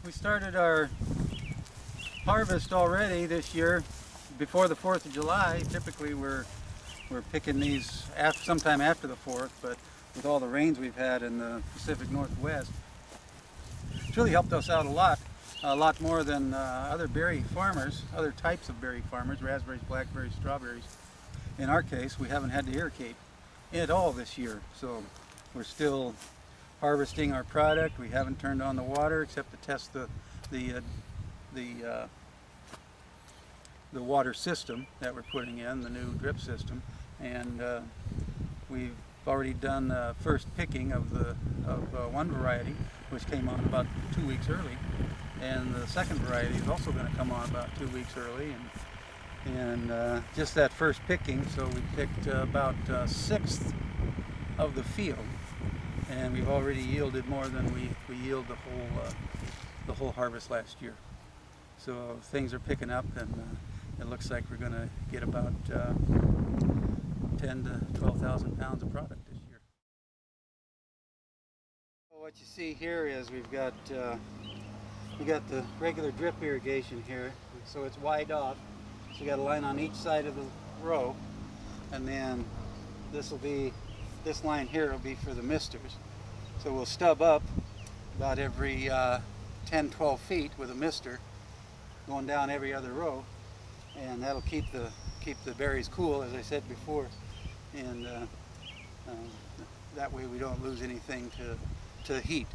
We started our harvest already this year before the 4th of July. Typically we're picking these sometime after the 4th, but with all the rains we've had in the Pacific Northwest, it's really helped us out a lot more than other berry farmers, other types of berry farmers, raspberries, blackberries, strawberries. In our case, we haven't had to irrigate at all this year, so we're still harvesting our product. We haven't turned on the water except to test the water system that we're putting in, the new drip system, and we've already done the first picking of one variety, which came on about 2 weeks early, and the second variety is also going to come on about 2 weeks early, and just that first picking, so we picked about 1/6 of the field, and we've already yielded more than we yielded the whole harvest last year. So things are picking up, and it looks like we're going to get about 10 to 12,000 pounds of product this year. What you see here is we got the regular drip irrigation here, so it's wide off. So we got a line on each side of the row, and then this line here will be for the misters. So we'll stub up about every 10-12 feet with a mister going down every other row, and that'll keep the berries cool, as I said before, and that way we don't lose anything to heat.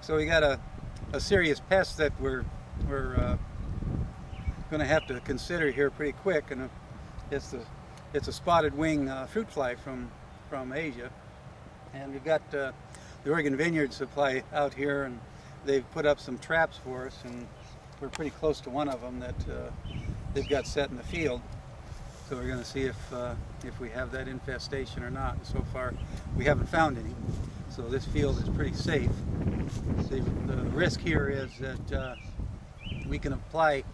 So we got a serious pest that we're going to have to consider here pretty quick, and it's a spotted wing fruit fly from Asia, and we've got the Oregon Vineyard Supply out here, and they've put up some traps for us, and we're pretty close to one of them that they've got set in the field. So we're going to see if we have that infestation or not. And so far we haven't found any, so this field is pretty safe. The risk here is that we can apply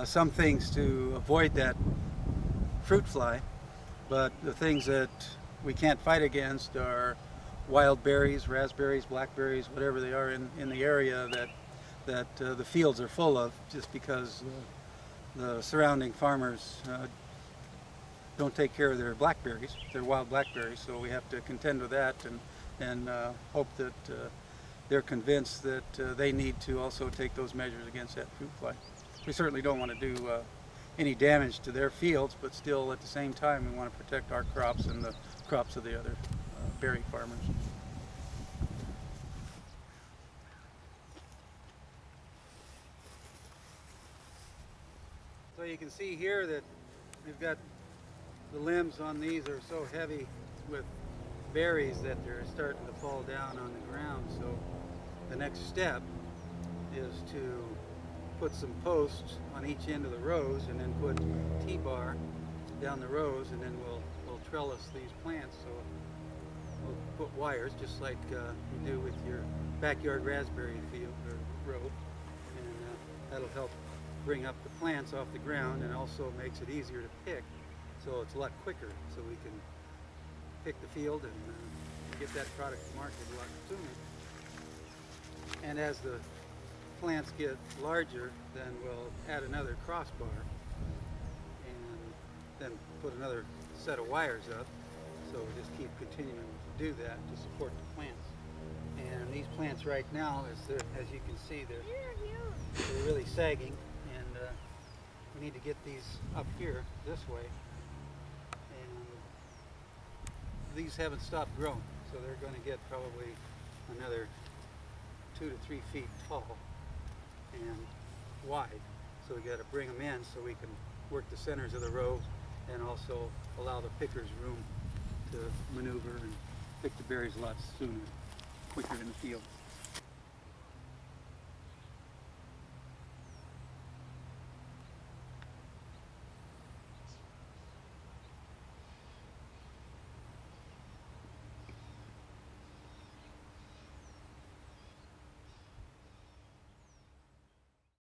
some things to avoid that fruit fly, but the things that we can't fight against are wild berries, raspberries, blackberries, whatever they are in the area that the fields are full of, just because the surrounding farmers don't take care of their blackberries, their wild blackberries. So we have to contend with that, and hope that they're convinced that they need to also take those measures against that fruit fly. We certainly don't want to do any damage to their fields, but still at the same time we want to protect our crops and the crops of the other berry farmers. So you can see here that we've got the limbs on these are so heavy with berries that they're starting to fall down on the ground. So the next step is to put some posts on each end of the rows, and then put T-bar down the rows, and then we'll trellis these plants. So we'll put wires just like you do with your backyard raspberry field or row, and that'll help bring up the plants off the ground, and also makes it easier to pick, so it's a lot quicker, so we can pick the field and get that product to market a lot sooner. And as the plants get larger, then we'll add another crossbar and then put another set of wires up. So we'll just keep continuing to do that to support the plants. And these plants right now, as you can see, they're really sagging, and we need to get these up here this way. And these haven't stopped growing, so they're going to get probably another 2 to 3 feet tall and wide. So we got to bring them in so we can work the centers of the row, and also allow the pickers room to maneuver and pick the berries a lot sooner, quicker in the field.